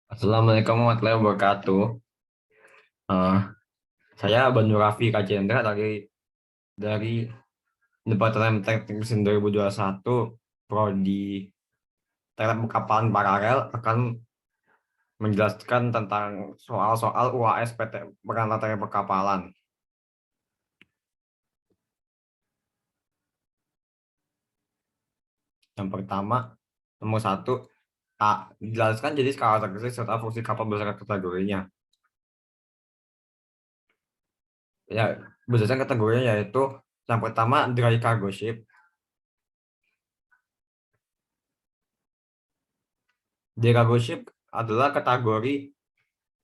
Assalamualaikum warahmatullahi wabarakatuh. Eh, saya Banu Raffi Kajendra dari Departemen Teknik Mesin 2021 Prodi Teknik Kapal Paralel akan menjelaskan tentang soal-soal UAS PT Perangkat Teknik Perkapalan. Yang pertama, nomor satu, A. Dijelaskan jenis karakteristik serta fungsi kapal berdasarkan kategorinya. Ya, berdasarkan kategorinya yaitu yang pertama dry cargo ship. Dry cargo ship adalah kategori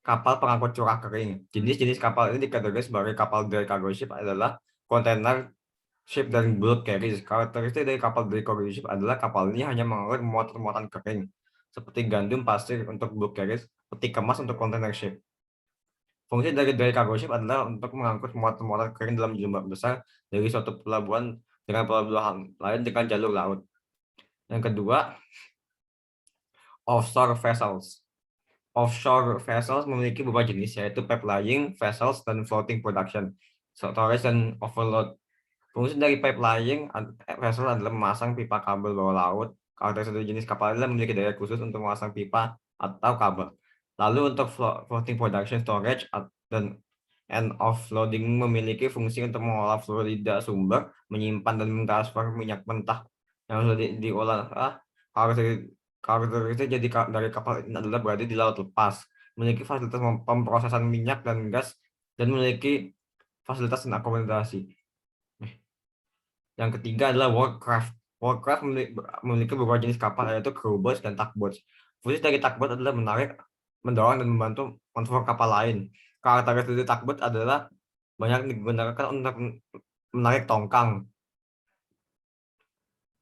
kapal pengangkut curah kering. Jenis-jenis kapal ini dikategorikan sebagai kapal dry cargo ship adalah kontainer ship dan bulk carriers. Karakteristik dari kapal dry cargo ship adalah kapal ini hanya mengangkut muatan-muatan kering seperti gandum, pasir untuk bulk carriers, peti kemas untuk kontainer ship. Fungsi dari dry cargo ship adalah untuk mengangkut muatan-muatan kering dalam jumlah besar dari suatu pelabuhan dengan pelabuhan lain dengan jalur laut. Yang kedua, offshore vessels. Offshore vessels memiliki beberapa jenis, yaitu pipelaying vessels dan floating production, storage dan overload. Fungsi dari pipelaying vessel adalah memasang pipa kabel bawah laut. Karakteristik jenis kapal ini memiliki daya khusus untuk memasang pipa atau kabel. Lalu untuk floating production, storage dan offloading memiliki fungsi untuk mengolah fluida sumber, menyimpan dan mentransfer minyak mentah yang sudah diolah. Karakteristik jadi dari kapal ini adalah berada di laut lepas, memiliki fasilitas pemrosesan minyak dan gas, dan memiliki fasilitas dan akomodasi. Yang ketiga adalah workcraft. Workcraft memiliki beberapa jenis kapal, yaitu crewboats dan tugboats. Fungsi dari tugboat adalah menarik, mendorong, dan membantu manuver kapal lain. Karakteristik tugboat adalah banyak digunakan untuk menarik tongkang.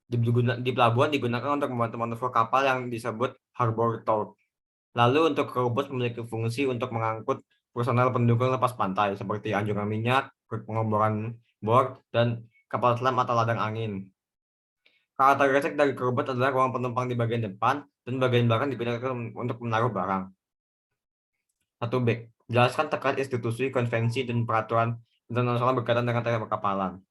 Di pelabuhan digunakan untuk membantu manuver kapal yang disebut harbor tow. Lalu untuk crewboat memiliki fungsi untuk mengangkut personel pendukung lepas pantai seperti anjungan minyak, pengeboran bor, dan kapal selam atau ladang angin. Karakteristik dari crewboat adalah ruang penumpang di bagian depan dan bagian belakang digunakan untuk menaruh barang. 1B. Jelaskan terkait institusi, konvensi, dan peraturan internasional berkaitan dengan teknik perkapalan.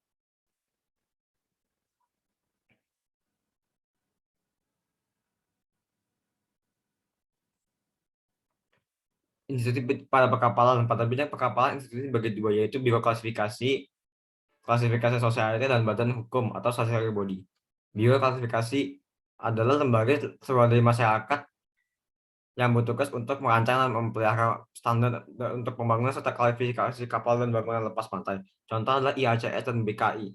Institusi pada perkapalan. Pada bidang perkapalan, institusi bagi dua, yaitu Biro Klasifikasi Sosialita, dan Badan Hukum atau Statutory Body. Biro Klasifikasi adalah lembaga swadaya masyarakat yang bertugas untuk merancang dan memelihara standar untuk pembangunan serta klasifikasi kapal dan bangunan lepas pantai. Contoh adalah IACS dan BKI.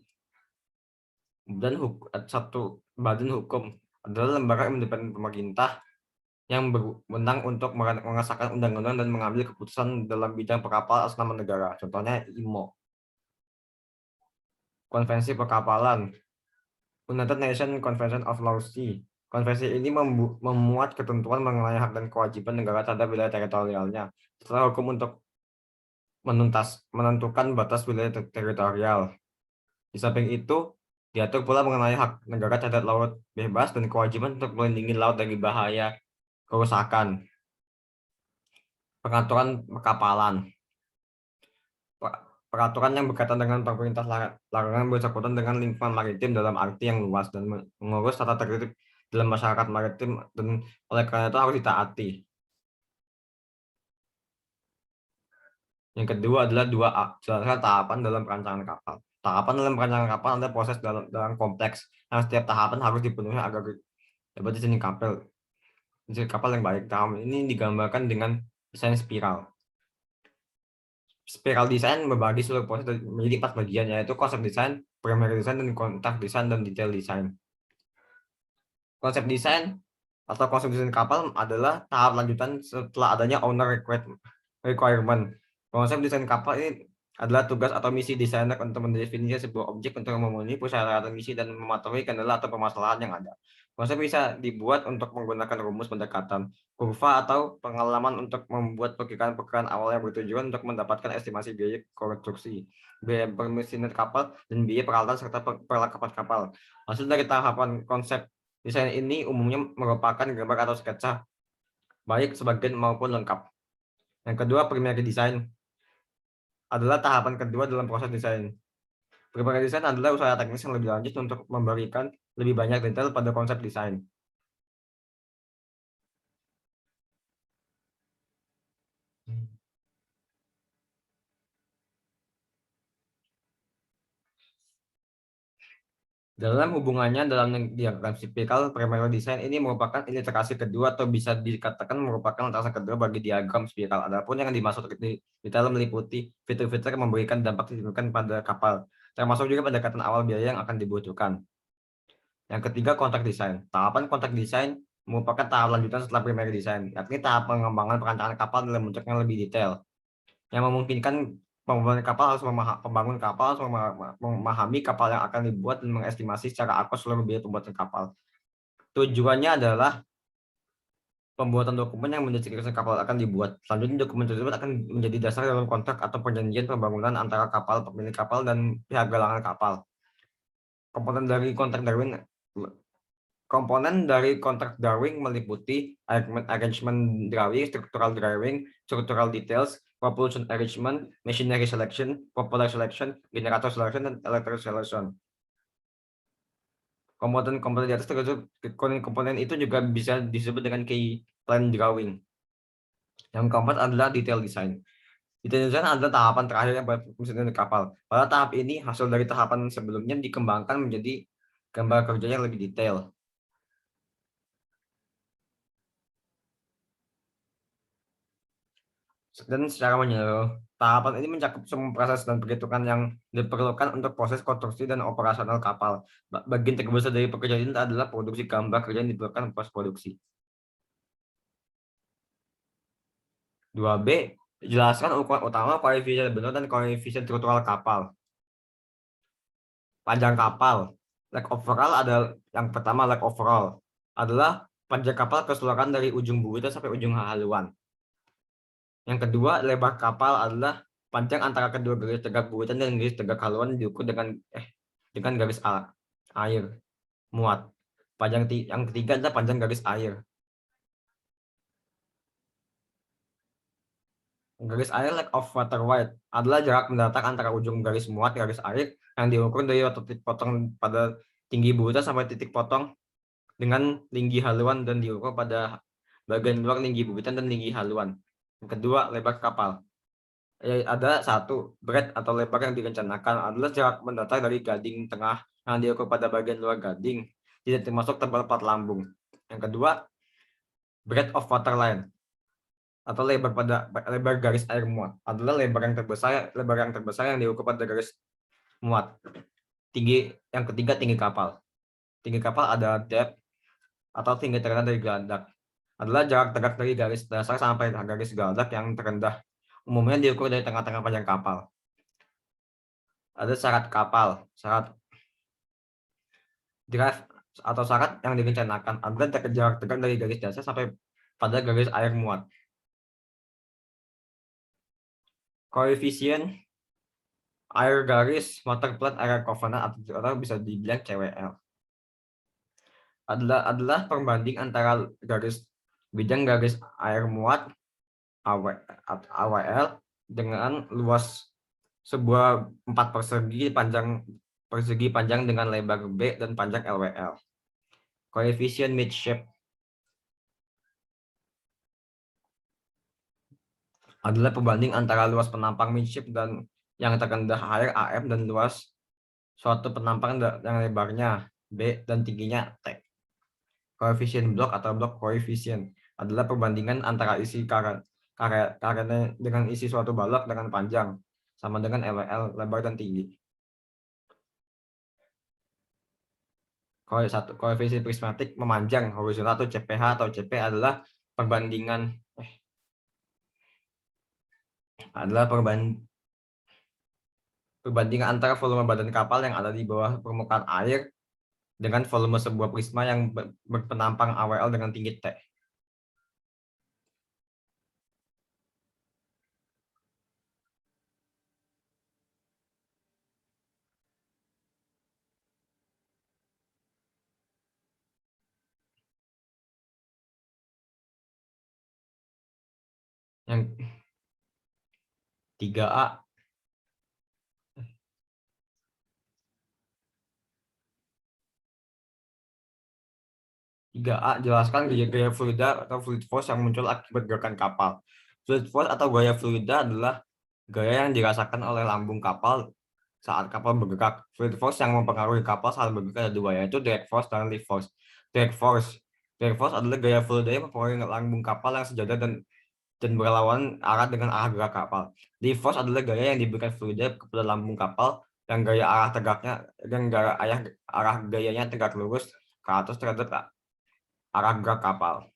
Dan Badan Hukum adalah lembaga independen pemerintah yang berwenang untuk mengesahkan undang-undang dan mengambil keputusan dalam bidang perkapalan atas nama negara. Contohnya IMO. Konvensi Perkapalan. United Nations Convention of Law Sea. Konvensi ini memuat ketentuan mengenai hak dan kewajiban negara terhadap wilayah teritorialnya, serta hukum untuk menentukan batas wilayah teritorial. Di samping itu, diatur pula mengenai hak negara terhadap laut bebas dan kewajiban untuk melindungi laut dari bahaya kerusakan. Pengaturan perkapalan. Peraturan yang berkaitan dengan pemerintah larangan bersangkutan dengan lingkungan maritim dalam arti yang luas dan mengurus tata tertib dalam masyarakat maritim, dan oleh karena itu harus ditaati. Yang kedua adalah 2A, jelaskan tahapan dalam perancangan kapal. Tahapan dalam perancangan kapal adalah proses dalam kompleks yang setiap tahapan harus dipenuhi agar dapat desain kapal yang baik. Tahapan ini digambarkan dengan desain spiral. Spiral design membagi seluruh proses menjadi 4 bagian, yaitu konsep desain, primary design, dan kontak desain, dan detail desain. Konsep desain atau konsep desain kapal adalah tahap lanjutan setelah adanya owner requirement. Konsep desain kapal ini adalah tugas atau misi desainer untuk mendefinisikan sebuah objek untuk memenuhi persyaratan misi dan mematuhi kendala atau permasalahan yang ada. Konsep bisa dibuat untuk menggunakan rumus pendekatan, kurva, atau pengalaman untuk membuat perkiraan-perkiraan awal yang bertujuan untuk mendapatkan estimasi biaya konstruksi, biaya permesinan kapal, dan biaya peralatan serta perlengkapan kapal. Hasil dari tahapan konsep desain ini umumnya merupakan gambar atau sketsa baik sebagian maupun lengkap. Yang kedua, primary design adalah tahapan kedua dalam proses desain. Primary design adalah usaha teknis yang lebih lanjut untuk memberikan lebih banyak detail pada konsep desain. Dalam hubungannya dalam diagram tipikal, primary design ini merupakan iterasi kedua atau bisa dikatakan merupakan lintasan kedua bagi diagram spiral. Adapun yang dimaksud di dalam meliputi fitur-fitur yang memberikan dampak signifikan pada kapal, termasuk juga pendekatan awal biaya yang akan dibutuhkan. Yang ketiga, kontrak desain. Tahapan kontrak desain merupakan tahap lanjutan setelah primary design, yakni tahap pengembangan perancangan kapal dalam bentuk yang lebih detail, yang memungkinkan pembangun kapal harus memahami kapal yang akan dibuat dan mengestimasi secara akurat seluruh biaya pembuatan kapal. Tujuannya adalah pembuatan dokumen yang menjadikan kapal akan dibuat. Selanjutnya dokumen tersebut akan menjadi dasar dalam kontrak atau perjanjian pembangunan antara kapal, pemilik kapal, dan pihak galangan kapal. Komponen dari kontrak Darwin Komponen dari kontrak drawing meliputi arrangement drawing, structural details, propulsion arrangement, machinery selection, propeller selection, generator selection, dan electrical selection. Komponen-komponen di atas tersebut, komponen itu juga bisa disebut dengan key plan drawing. Yang keempat adalah detail design. Detail design adalah tahapan terakhir yang mesin kapal. Pada tahap ini, hasil dari tahapan sebelumnya dikembangkan menjadi gambar kerja yang lebih detail. Dan secara menyeluruh, tahapan ini mencakup semua proses dan perhitungan yang diperlukan untuk proses konstruksi dan operasional kapal. Bagian terbesar dari pekerjaan ini adalah produksi gambar kerja yang diperlukan proses produksi. 2B, jelaskan ukuran utama, koefisien benar, dan koefisien struktural kapal. Panjang kapal. Leg overall adalah yang pertama, leg overall adalah panjang kapal keseluruhan dari ujung bubut sampai ujung haluan. Yang kedua, lebar kapal adalah panjang antara kedua garis tegak bubutan dan garis tegak haluan diukur dengan garis air muat. Yang ketiga adalah panjang garis air. Garis air leg of water wide adalah jarak mendatar antara ujung garis muat garis air yang diukur dari titik potong pada tinggi bubutan sampai titik potong dengan tinggi haluan dan diukur pada bagian luar tinggi bubutan dan tinggi haluan. Yang kedua, lebar kapal. Ada satu, breadth atau lebar yang direncanakan adalah jarak mendatar dari gading tengah yang diukur pada bagian luar gading, tidak termasuk tebal plat lambung. Yang kedua, breadth of water line atau lebar garis air muat adalah lebar yang terbesar yang diukur pada garis muat. Yang ketiga, tinggi kapal. Tinggi kapal ada depth atau tinggi terendah dari geladak, adalah jarak tegak dari garis dasar sampai garis geladak yang terendah. Umumnya diukur dari tengah-tengah panjang kapal. Ada syarat kapal. Syarat drive atau syarat yang direncanakan adalah jarak tegak dari garis dasar sampai pada garis air muat. Koefisien air garis water plant area covenant atau bisa dibilang CWL adalah perbanding antara garis bidang garis air muat AWL dengan luas sebuah 4 persegi panjang dengan lebar B dan panjang LWL. Koefisien midship adalah perbanding antara luas penampang midship dan yang terkendah air AM dan luas suatu penampang yang lebarnya B dan tingginya T. Koefisien blok atau blok koefisien adalah perbandingan antara isi karena dengan isi suatu balok dengan panjang sama dengan LWL lebar dan tinggi. Koefisien prismatik memanjang horizontal atau CPH atau CP adalah perbandingan perbandingan antara volume badan kapal yang ada di bawah permukaan air dengan volume sebuah prisma yang berpenampang AWL dengan tinggi T. Yang 3A. 3A, jelaskan gaya fluida atau fluid force yang muncul akibat gerakan kapal. Fluid force atau gaya fluida adalah gaya yang dirasakan oleh lambung kapal saat kapal bergerak. Fluid force yang mempengaruhi kapal saat bergerak ada dua, yaitu drag force dan lift force. Drag force. Drag force adalah gaya fluida yang mempengaruhi lambung kapal yang sejajar dan berlawanan arah dengan arah gerak kapal. Lift force adalah gaya yang diberikan fluida kepada lambung kapal yang gaya arah tegaknya dan arah gayanya tegak lurus ke atas terhadap arah gerak kapal.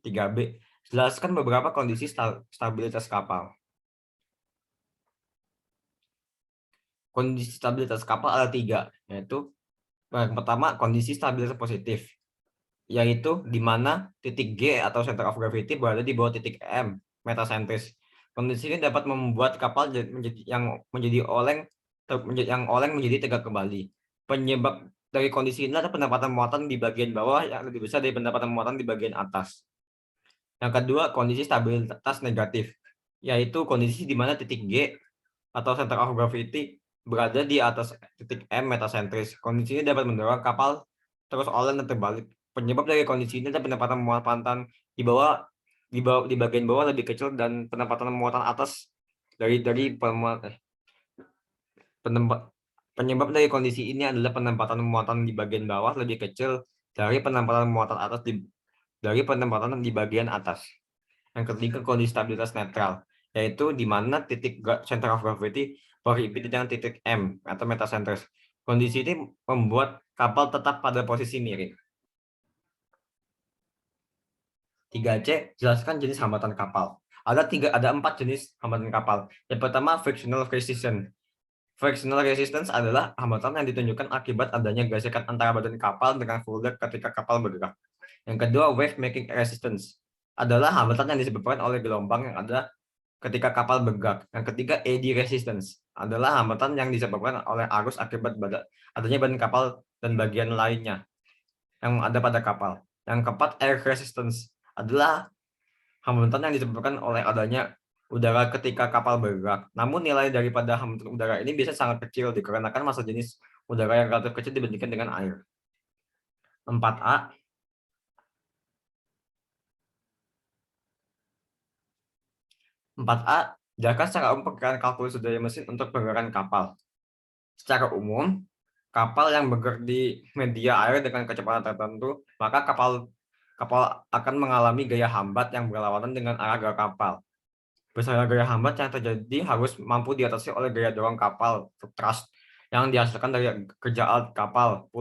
3B. Jelaskan beberapa kondisi stabilitas kapal. Kondisi stabilitas kapal ada 3, yaitu yang pertama kondisi stabilitas positif, yaitu di mana titik G atau center of gravity berada di bawah titik M, metasentris. Kondisi ini dapat membuat kapal menjadi oleng menjadi tegak kembali. Penyebab dari kondisi ini adalah pendapatan muatan di bagian bawah yang lebih besar dari pendapatan muatan di bagian atas. Yang kedua, kondisi stabilitas negatif, yaitu kondisi di mana titik G atau center of gravity berada di atas titik M metasentris. Kondisi ini dapat mendorong kapal terus oleng dan terbalik. Penyebab dari kondisi ini adalah penempatan muatan di bagian bawah lebih kecil dan penempatan muatan atas penyebab dari kondisi ini adalah penempatan muatan di bagian bawah lebih kecil dari penempatan muatan atas dari penempatan di bagian atas. Yang ketiga, kondisi stabilitas netral, yaitu di mana titik center of gravity berhubungan dengan titik M atau metasentris. Kondisi ini membuat kapal tetap pada posisi miring. 3C, jelaskan jenis hambatan kapal. Ada 4 jenis hambatan kapal. Yang pertama, frictional resistance. Frictional resistance adalah hambatan yang ditunjukkan akibat adanya gesekan antara badan kapal dengan fluid ketika kapal bergerak. Yang kedua, wave making resistance adalah hambatan yang disebabkan oleh gelombang yang ada ketika kapal bergerak. Yang ketiga, eddy resistance adalah hambatan yang disebabkan oleh arus akibat adanya badan kapal dan bagian lainnya yang ada pada kapal. Yang keempat, air resistance adalah hambatan yang disebabkan oleh adanya udara ketika kapal bergerak. Namun nilai daripada hambatan udara ini bisa sangat kecil dikarenakan massa jenis udara yang relatif kecil dibandingkan dengan air. 4A, 4A, jelaskan secara umum perkiraan kalkulus daya mesin untuk pergerakan kapal. Secara umum, kapal yang bergerak di media air dengan kecepatan tertentu, maka kapal akan mengalami gaya hambat yang berlawanan dengan arah gerak kapal. Besarnya gaya hambat yang terjadi harus mampu diatasi oleh gaya dorong kapal thrust yang dihasilkan dari kerja alat kapal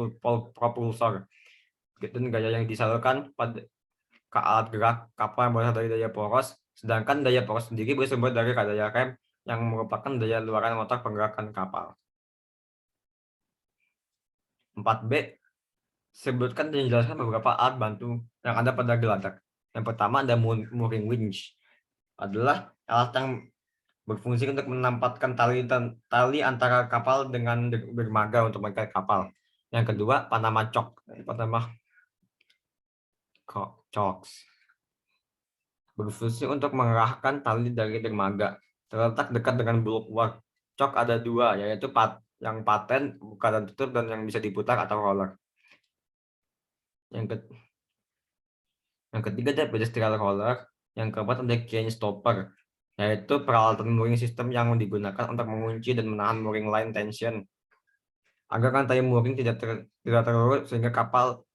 propulsor, dan gaya yang disalurkan ke alat gerak kapal yang berasal dari daya poros, sedangkan daya poros sendiri bersumber dari daya rem yang merupakan daya luaran motor penggerakan kapal. 4B, sebutkan dan jelaskan beberapa alat bantu yang ada pada geladak. Yang pertama ada mooring winch, adalah alat yang berfungsi untuk menempatkan tali antara kapal dengan dermaga untuk mengikat kapal. Yang kedua, Panama chocks, berfungsi untuk mengerahkan tali dari dermaga. Terletak dekat dengan bulwark. Cok ada 2, yaitu yang paten, buka dan tutup, dan yang bisa diputar atau roller. Yang ketiga ada pedestrian roller. Yang keempat ada chain stopper, yaitu peralatan mooring system yang digunakan untuk mengunci dan menahan mooring line tension agar rantai mooring tidak terurut sehingga kapal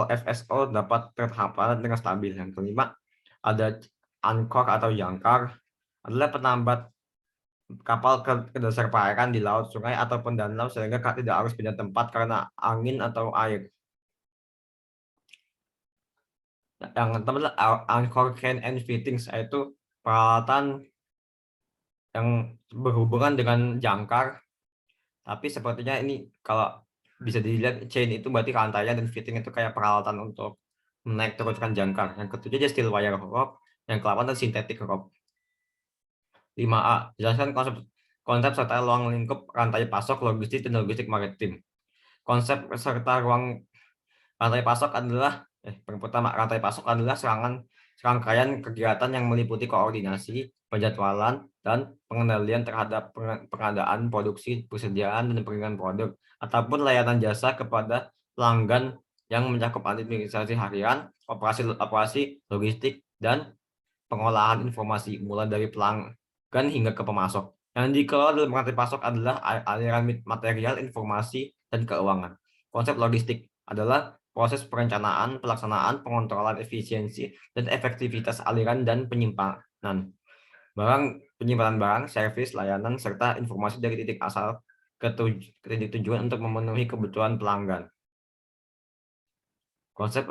FSO dapat terhamparan dengan stabil. Yang kelima ada anchor atau jangkar, adalah penambat kapal ke dasar perairan di laut, sungai ataupun danau sehingga tidak harus pindah tempat karena angin atau air. Yang adalah anchor crane and fittings, yaitu peralatan yang berhubungan dengan jangkar, tapi sepertinya ini kalau bisa dilihat chain itu berarti rantainya, dan fitting itu kayak peralatan untuk menaik turunkan jangkar. Yang ketujuh ada steel wire rope, yang ke-8 ada synthetic rope. 5A, jelaskan konsep serta ruang lingkup rantai pasok logistik dan logistik maritim. Konsep serta ruang rantai pasok adalah pertama, rantai pasok adalah serangan rangkaian kegiatan yang meliputi koordinasi, penjadwalan, dan pengendalian terhadap pengadaan, produksi, persediaan, dan pengeluaran produk, ataupun layanan jasa kepada pelanggan yang mencakup administrasi harian, operasi logistik, dan pengolahan informasi, mulai dari pelanggan hingga ke pemasok. Yang dikelola dalam rantai pasok adalah aliran material, informasi, dan keuangan. Konsep logistik adalah proses perencanaan, pelaksanaan, pengontrolan efisiensi, dan efektivitas aliran dan penyimpanan penyimpanan barang, servis, layanan, serta informasi dari titik asal ke titik tujuan untuk memenuhi kebutuhan pelanggan. Konsep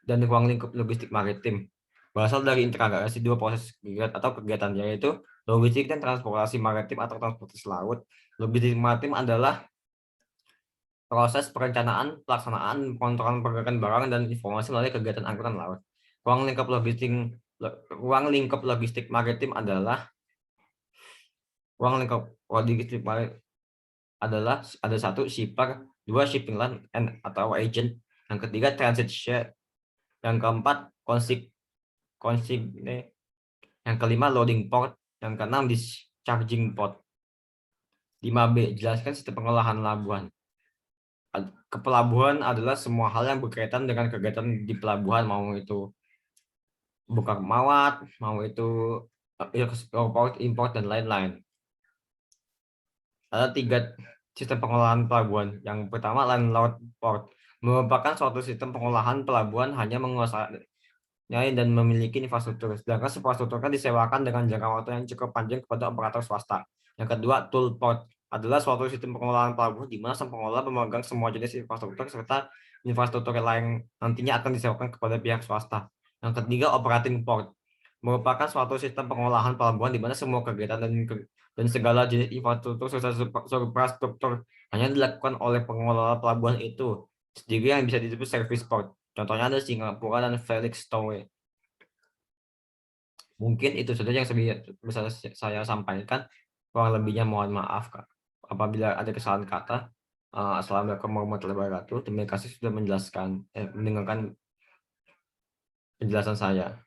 dan ruang lingkup logistik maritim berasal dari integrasi dua proses kegiatan, yaitu logistik dan transportasi maritim atau transportasi laut. Logistik maritim adalah proses perencanaan, pelaksanaan, pengontrolan pergerakan barang dan informasi melalui kegiatan angkutan laut. Ruang lingkup logistik maritim adalah ada satu shipper, dua shipping line atau agent, yang ketiga transit share, yang keempat consignee, yang kelima loading port, yang keenam discharging port. 5B, jelaskan sistem pengolahan pelabuhan. Kepelabuhan adalah semua hal yang berkaitan dengan kegiatan di pelabuhan, mau itu buka mawat, mau itu export, import, dan lain-lain. Ada 3 sistem pengolahan pelabuhan. Yang pertama, landlord port, merupakan suatu sistem pengolahan pelabuhan hanya menguasai dan memiliki infrastruktur, sedangkan infrastruktur kan disewakan dengan jangka waktu yang cukup panjang kepada operator swasta. Yang kedua, tool port adalah suatu sistem pengolahan pelabuhan di mana sang pengelola memegang semua jenis infrastruktur serta infrastruktur lain nantinya akan disewakan kepada pihak swasta. Yang ketiga, operating port merupakan suatu sistem pengolahan pelabuhan di mana semua kegiatan dan segala jenis infrastruktur serta infrastruktur hanya dilakukan oleh pengelola pelabuhan itu sendiri yang bisa disebut service port. Contohnya ada Singapura dan Felix Towe. Mungkin itu saja yang bisa saya sampaikan. Kurang lebihnya mohon maaf, Kak, apabila ada kesalahan kata. Assalamualaikum warahmatullahi wabarakatuh. Terima kasih sudah mendengarkan penjelasan saya.